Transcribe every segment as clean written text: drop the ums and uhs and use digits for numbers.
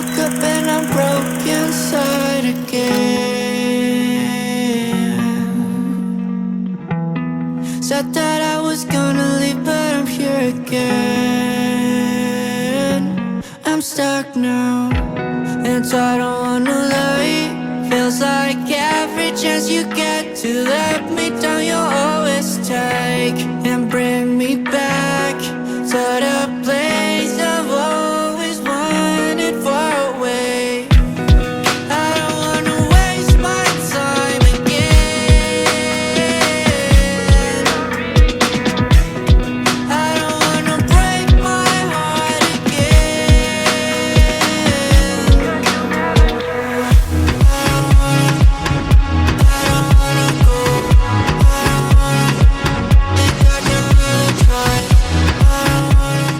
woke up and I'm broke inside again. Said that I was gonna leave, but I'm here again. I'm stuck now, and I don't wanna lie. Feels like every chance you get to let me down, you always take and bring me back to the place I've always wanted far away. I don't wanna waste my time again. I don't wanna break my heart again. I don't wanna go. I don't wanna think I can really try. I don't wanna.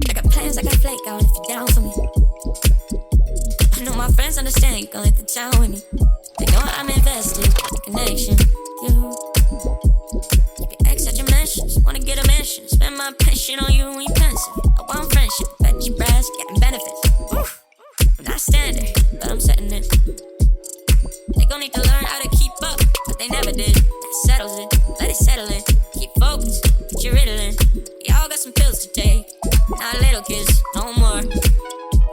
I got plans, I got flake out if you're down for me. I know my friends understand you gon' hit the town with me. They know I'm invested in the connection. You keep your ex at your mentions. Wanna get a mention. Spend my pension on you when you pensive. I want friendship, bet your brass, getting benefits. Oof. I'm not standard, but I'm setting it. They gon' need to learn how to keep up, but they never did. That settles it, let it settle in. Keep focused, get your Ritalin. Y'all got some pills to take. Not little kids, no more.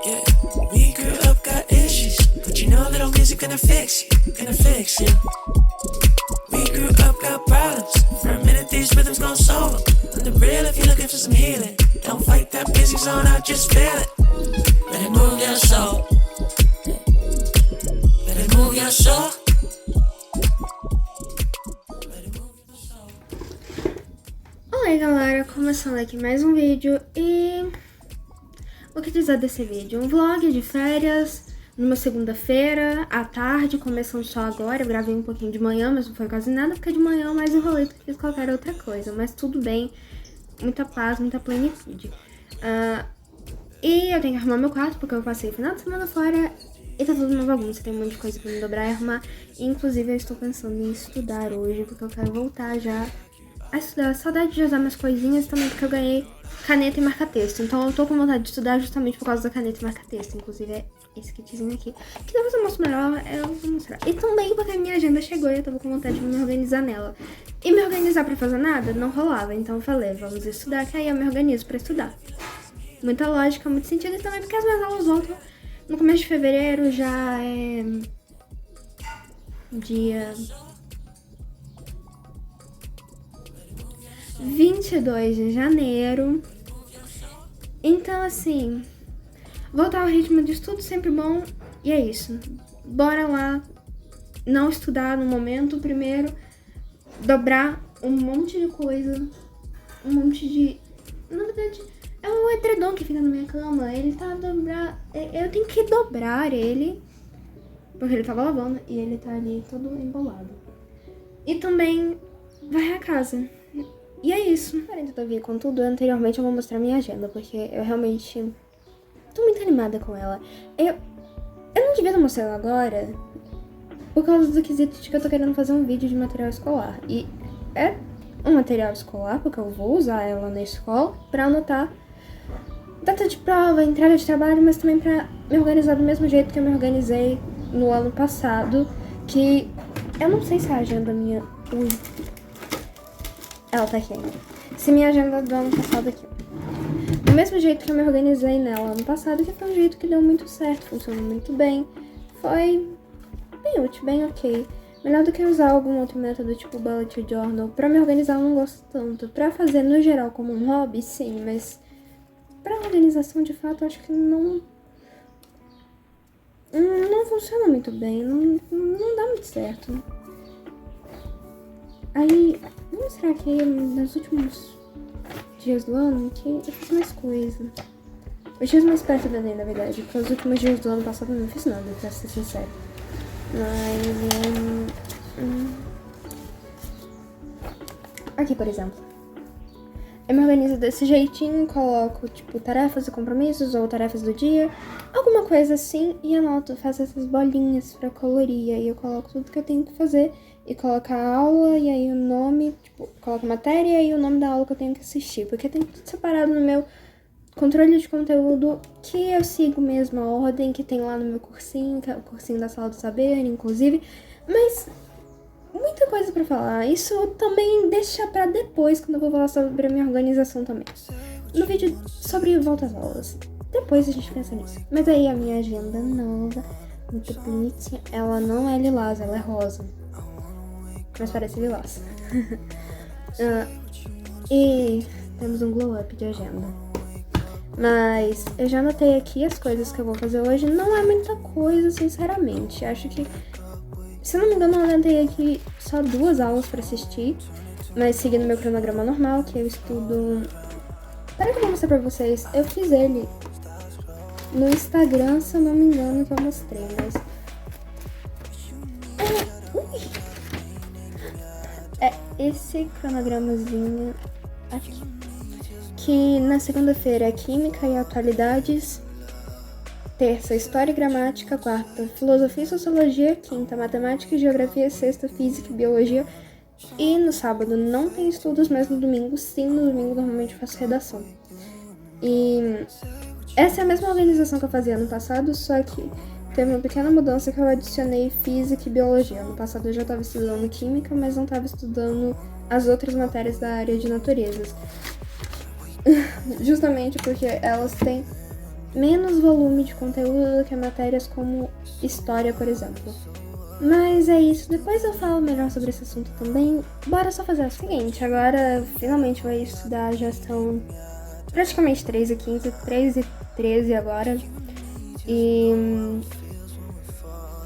Yeah, we grew up, got issues, but you know little music gonna fix you, gonna fix you. We grew up, got problems. For a minute, these rhythms gon' solve them. On the real, if you're looking for some healing, don't fight that music zone out, just feel it. Let it move your soul. Let it move your soul. Let it move your soul. Oi galera, começando aqui mais um vídeo e o que dizer desse vídeo? Um vlog de férias, numa segunda-feira, à tarde, começando só agora. Eu gravei um pouquinho de manhã, mas não foi quase nada, porque de manhã eu mais enrolei do que fiz qualquer outra coisa. Mas tudo bem, muita paz, muita plenitude. E eu tenho que arrumar meu quarto, porque eu passei o final de semana fora e tá tudo uma bagunça, tem um monte de coisa pra me dobrar e arrumar. E, inclusive eu estou pensando em estudar hoje, porque eu quero voltar já a estudar. Saudade de usar minhas coisinhas também, porque eu ganhei caneta e marca-texto. Então eu tô com vontade de estudar justamente por causa da caneta e marca-texto. Inclusive é esse kitzinho aqui, que depois eu mostro melhor, eu vou mostrar. E também porque a minha agenda chegou e eu tava com vontade de me organizar nela. E me organizar pra fazer nada não rolava, então eu falei, vamos estudar, que aí eu me organizo pra estudar. Muita lógica, muito sentido, e também porque as minhas aulas voltam no começo de fevereiro, já é dia 22 de janeiro. Então, assim, voltar ao ritmo de estudo sempre bom. E é isso. Bora lá não estudar no momento. Primeiro, dobrar um monte de coisa. Um monte de... Na verdade, é um edredom que fica na minha cama. Ele tá dobrado. Eu tenho que dobrar ele, porque ele tava lavando e ele tá ali todo embolado. E também varrer a casa. E é isso. Antes de eu vir com tudo, anteriormente eu vou mostrar minha agenda, porque eu realmente tô muito animada com ela. Eu não devia mostrar ela agora, por causa do quesito de que eu tô querendo fazer um vídeo de material escolar. E é um material escolar, porque eu vou usar ela na escola pra anotar data de prova, entrega de trabalho, mas também pra me organizar do mesmo jeito que eu me organizei no ano passado, que eu não sei se a agenda minha... Ui. Ela tá aqui ainda. Se minha agenda do ano passado aqui. Do mesmo jeito que eu me organizei nela ano passado, que foi um jeito que deu muito certo, funcionou muito bem. Foi bem útil, bem ok. Melhor do que usar algum outro método, tipo bullet journal. Pra me organizar eu não gosto tanto. Pra fazer no geral como um hobby, sim, mas pra organização de fato eu acho que não funciona muito bem. Não dá muito certo. Aí, vamos mostrar aqui nos últimos dias do ano que eu fiz mais coisa. Os dias mais perto da Enem, na verdade, porque os últimos dias do ano passado eu não fiz nada, pra ser sincero. Mas, aqui, por exemplo. eu me organizo desse jeitinho, coloco, tipo, tarefas e compromissos ou tarefas do dia, alguma coisa assim, e anoto, faço essas bolinhas pra colorir, aí eu coloco tudo que eu tenho que fazer e coloco a aula, e aí o nome, tipo, coloco a matéria e o nome da aula que eu tenho que assistir, porque tem tudo separado no meu controle de conteúdo, que eu sigo mesmo a ordem que tem lá no meu cursinho, que é o cursinho da Sala do Saber, inclusive, mas muita coisa pra falar. Isso também deixa pra depois, quando eu vou falar sobre a minha organização também. No vídeo sobre volta às aulas. Depois a gente pensa nisso. Mas aí a minha agenda nova, muito bonitinha. Ela não é lilás, ela é rosa. Mas parece lilás. E temos um glow up de agenda. Mas eu já anotei aqui as coisas que eu vou fazer hoje. Não é muita coisa, sinceramente. Acho que, se eu não me engano, eu anotei aqui só 2 aulas pra assistir. Mas seguindo meu cronograma normal, que eu estudo... Peraí que eu vou mostrar pra vocês. Eu fiz ele no Instagram, se eu não me engano, que eu mostrei, mas... É esse cronogramazinho aqui. Que na segunda-feira é Química e Atualidades, terça História e Gramática, quarta Filosofia e Sociologia, quinta Matemática e Geografia, sexta Física e Biologia, e no sábado não tem estudos, mas no domingo sim, no domingo normalmente eu faço redação. E essa é a mesma organização que eu fazia ano passado, só que teve uma pequena mudança que eu adicionei Física e Biologia. Ano passado eu já estava estudando Química, mas não estava estudando as outras matérias da área de naturezas. Justamente porque elas têm menos volume de conteúdo do que matérias como História, por exemplo. Mas é isso, depois eu falo melhor sobre esse assunto também. Bora só fazer o seguinte, agora finalmente eu vou estudar, já são praticamente 3h15, 3h13 agora. E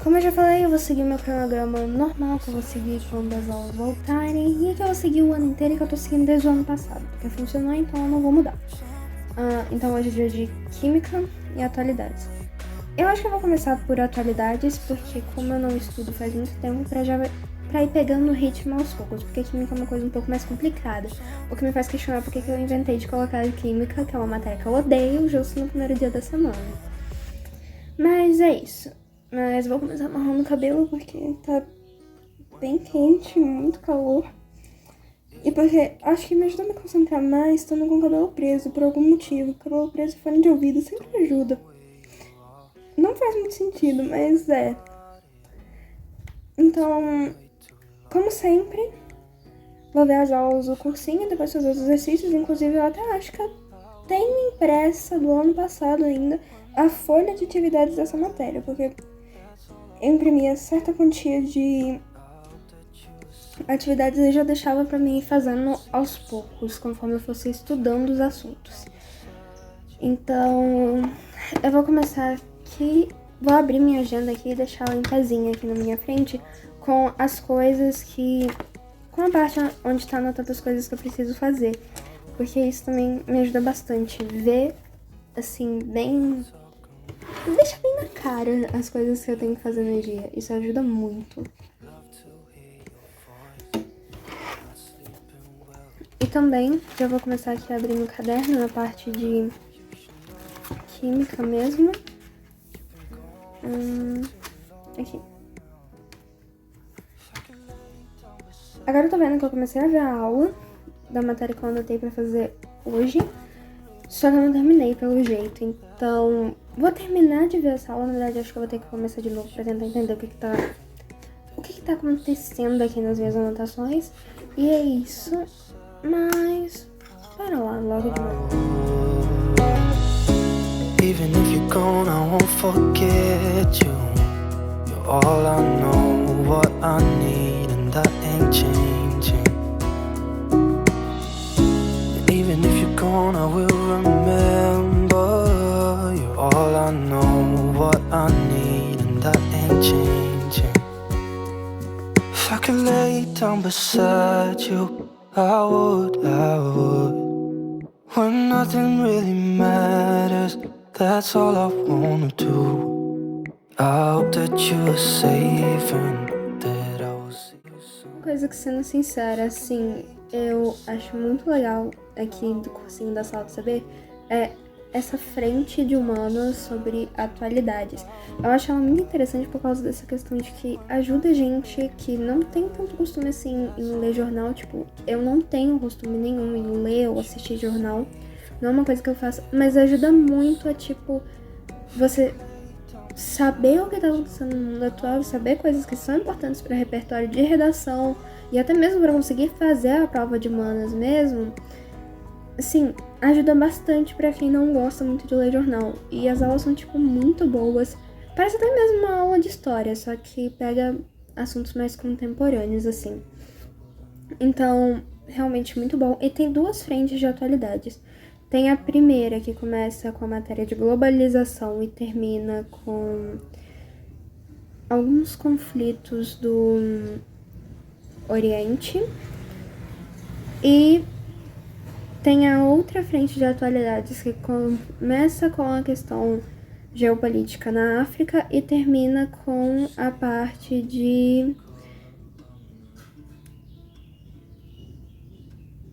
como eu já falei, eu vou seguir meu cronograma normal, que eu vou seguir quando as aulas voltarem, e que eu vou seguir o ano inteiro e que eu tô seguindo desde o ano passado, porque funcionou, então eu não vou mudar. Então hoje é dia de Química e Atualidades. Eu acho que eu vou começar por Atualidades, porque como eu não estudo faz muito tempo, pra ir pegando o ritmo aos poucos, porque Química é uma coisa um pouco mais complicada, o que me faz questionar porque que eu inventei de colocar Química, que é uma matéria que eu odeio, justo no primeiro dia da semana. Mas é isso. Mas vou começar amarrando o cabelo porque tá bem quente, muito calor. E porque acho que me ajuda a me concentrar mais estando com o cabelo preso, por algum motivo. Cabelo preso e fone de ouvido sempre ajuda. Não faz muito sentido, mas é. Então, como sempre, vou ver as aulas do cursinho, depois fazer os exercícios. Inclusive, eu até acho que eu tenho impressa do ano passado ainda a folha de atividades dessa matéria, porque eu imprimia certa quantia de atividades e já deixava pra mim ir fazendo aos poucos, conforme eu fosse estudando os assuntos. Então, eu vou começar aqui, vou abrir minha agenda aqui e deixar ela em pezinha aqui na minha frente, com as coisas que... com a parte onde tá anotando as coisas que eu preciso fazer. Porque isso também me ajuda bastante, ver, assim, bem... deixa bem na cara as coisas que eu tenho que fazer no dia. Isso ajuda muito. E também, já vou começar aqui abrindo o caderno na parte de Química mesmo. Aqui. Agora eu tô vendo que eu comecei a ver a aula da matéria que eu anotei pra fazer hoje. Só que eu não terminei pelo jeito, então vou terminar de ver essa aula. Na verdade, acho que eu vou ter que começar de novo pra tentar entender o que que tá acontecendo aqui nas minhas anotações. E é isso, mas para lá, logo de novo. Even if you're gone, I won't forget you. You're all I know, what I need, and that ain't changing. Even if you're gone, I will remember. You're all I know, what I need, and that ain't changing. If I could lay down beside you, I would. When nothing really matters, that's all I wanna do. I hope that you are safe and that I will see you soon. Coisa que, sendo sincera, assim, eu acho muito legal aqui do cursinho da Sala do Saber é essa frente de humanas sobre atualidades. Eu acho ela muito interessante por causa dessa questão de que ajuda a gente que não tem tanto costume assim em ler jornal. Tipo, eu não tenho costume nenhum em ler ou assistir jornal. Não é uma coisa que eu faço, mas ajuda muito a, tipo, você saber o que tá acontecendo no mundo atual, saber coisas que são importantes para repertório de redação e até mesmo para conseguir fazer a prova de humanas mesmo. Assim, ajuda bastante pra quem não gosta muito de ler jornal. E as aulas são, tipo, muito boas. Parece até mesmo uma aula de história, só que pega assuntos mais contemporâneos, assim. Então, realmente muito bom. E tem 2 frentes de atualidades. Tem a primeira, que começa com a matéria de globalização e termina com alguns conflitos do Oriente. E tem a outra frente de atualidades que começa com a questão geopolítica na África e termina com a parte de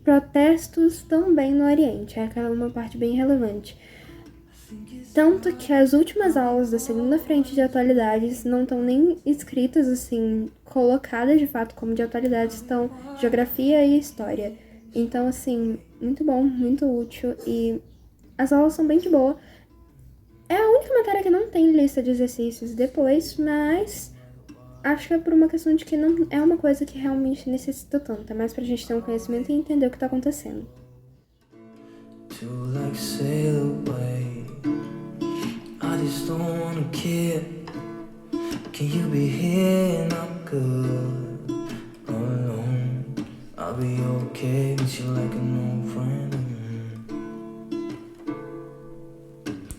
protestos também no Oriente. Aquela é uma parte bem relevante. Tanto que as últimas aulas da segunda frente de atualidades não estão nem escritas assim, colocadas de fato como de atualidades, estão geografia e história. Então, assim, muito bom, muito útil e as aulas são bem de boa. É a única matéria que não tem lista de exercícios depois, mas acho que é por uma questão de que não é uma coisa que realmente necessita tanto. É mais pra gente ter um conhecimento e entender o que tá acontecendo. To like sail away, I just don't wanna care. Can you be here? Not good alone. I'll be okay with you like an old friend.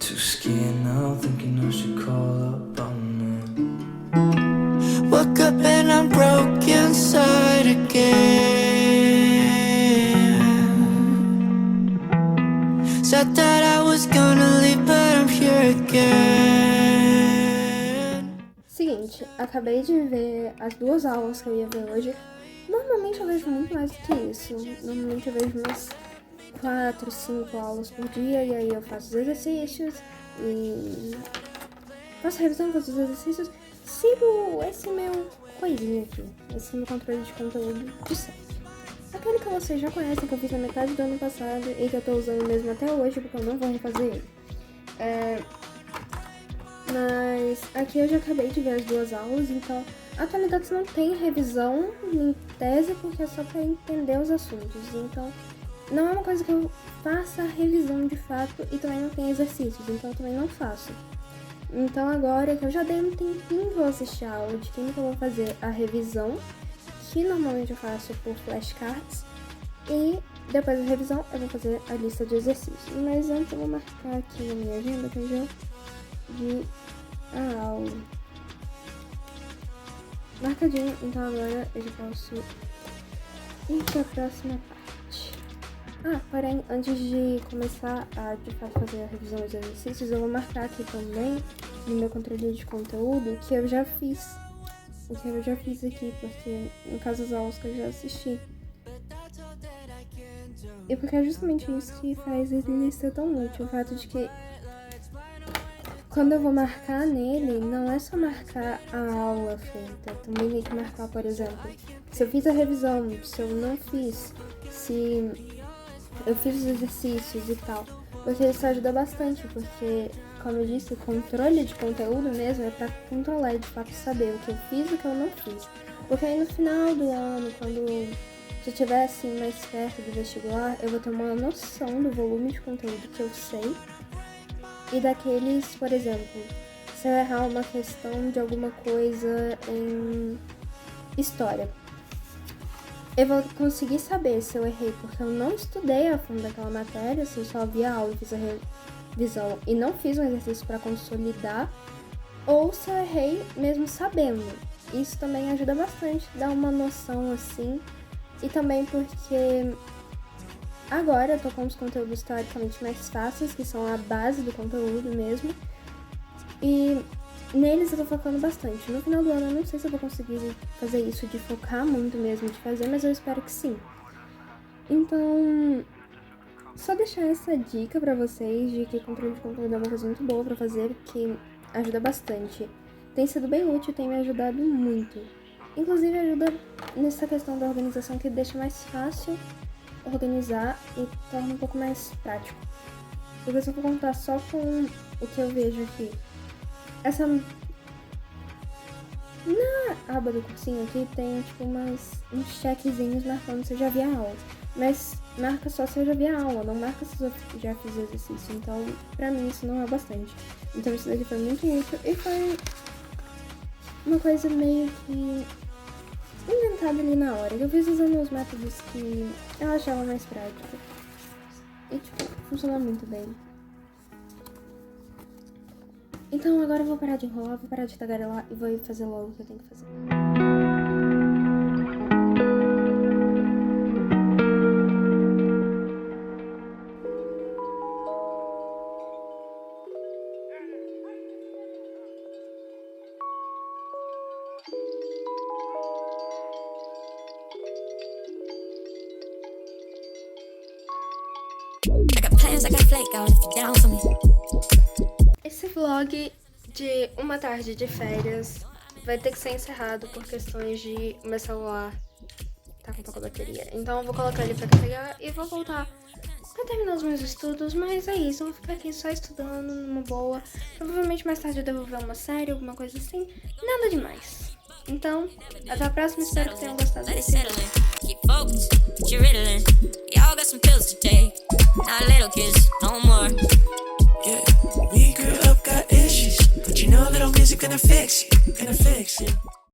Too scared now, thinking I should call up on them. Woke up and I'm broke inside again. Said that I was gonna leave, but I'm here again. Seguinte, acabei de ver as 2 aulas que eu ia ver hoje. Normalmente eu vejo muito mais do que isso. Normalmente eu vejo umas 4, 5 aulas por dia. E aí eu faço os exercícios e faço revisão, faço os exercícios. Sigo esse meu coisinho aqui, esse meu controle de conteúdo de sempre. Aquele que vocês já conhecem, que eu fiz na metade do ano passado e que eu tô usando mesmo até hoje, porque eu não vou refazer ele. Mas aqui eu já acabei de ver as 2 aulas, então atualidades não tem revisão em tese, porque é só pra entender os assuntos. Então não é uma coisa que eu faça revisão de fato e também não tem exercícios, então eu também não faço. Então agora que eu já dei um tempinho pra eu assistir a aula de química, eu vou fazer a revisão, que normalmente eu faço por flashcards, e depois da revisão eu vou fazer a lista de exercícios. Mas antes eu vou marcar aqui na minha agenda que eu já vi a aula. Marcadinho, então agora eu já posso ir para a próxima parte. Porém, antes de começar a de fato fazer a revisão dos exercícios, eu vou marcar aqui também no meu controle de conteúdo o que eu já fiz. O que eu já fiz aqui, porque no caso das aulas que eu já assisti. E porque é justamente isso que faz ele ser tão útil, o fato de que quando eu vou marcar nele, não é só marcar a aula feita, também tem que marcar, por exemplo, se eu fiz a revisão, se eu não fiz, se eu fiz os exercícios e tal, porque isso ajuda bastante, porque, como eu disse, o controle de conteúdo mesmo é pra controlar e de fato saber o que eu fiz e o que eu não fiz. Porque aí no final do ano, quando já estiver assim mais perto do vestibular, eu vou ter uma noção do volume de conteúdo que eu sei. E daqueles, por exemplo, se eu errar uma questão de alguma coisa em história, eu vou conseguir saber se eu errei porque eu não estudei a fundo aquela matéria, se eu só vi a aula e fiz a revisão e não fiz um exercício para consolidar, ou se eu errei mesmo sabendo. Isso também ajuda bastante, dá uma noção assim. E também porque agora eu tô com os conteúdos teoricamente mais fáceis, que são a base do conteúdo mesmo. E neles eu tô focando bastante. No final do ano eu não sei se eu vou conseguir fazer isso, de focar muito mesmo, de fazer, mas eu espero que sim. Então, Só deixar essa dica pra vocês de que controle de conteúdo é uma coisa muito boa pra fazer, que ajuda bastante. Tem sido bem útil, tem me ajudado muito. Inclusive ajuda nessa questão da organização, que deixa mais fácil organizar e torna um pouco mais prático. Porque se eu for contar só com o que eu vejo aqui, essa... Na aba do cursinho aqui tem tipo uns checkzinhos marcando se eu já vi a aula. Mas marca só se eu já vi a aula, não marca se eu já fiz exercício. Então, pra mim isso não é bastante. Então isso daqui foi muito útil e foi uma coisa meio que inventada ali na hora. Eu fiz usando os métodos que eu achava mais prático. E tipo, funcionou muito bem. Então agora eu vou parar de enrolar, vou parar de tagarelar e vou fazer logo o que eu tenho que fazer. I got plans, I got flake out if you're down for me. Esse vlog de uma tarde de férias vai ter que ser encerrado por questões de meu celular tá com pouca bateria. Então eu vou colocar ele pra carregar e vou voltar pra terminar os meus estudos, mas é isso, eu vou ficar aqui só estudando numa boa. Provavelmente mais tarde eu devo ver uma série, alguma coisa assim, nada demais. Então, até a próxima, espero que tenham gostado Let it desse settle vídeo. in. Keep focused, what you're riddling. We all got some pills to take. Not little kids, no more. Yeah, we grew up, got issues, but you know little music gonna fix you, gonna fix you.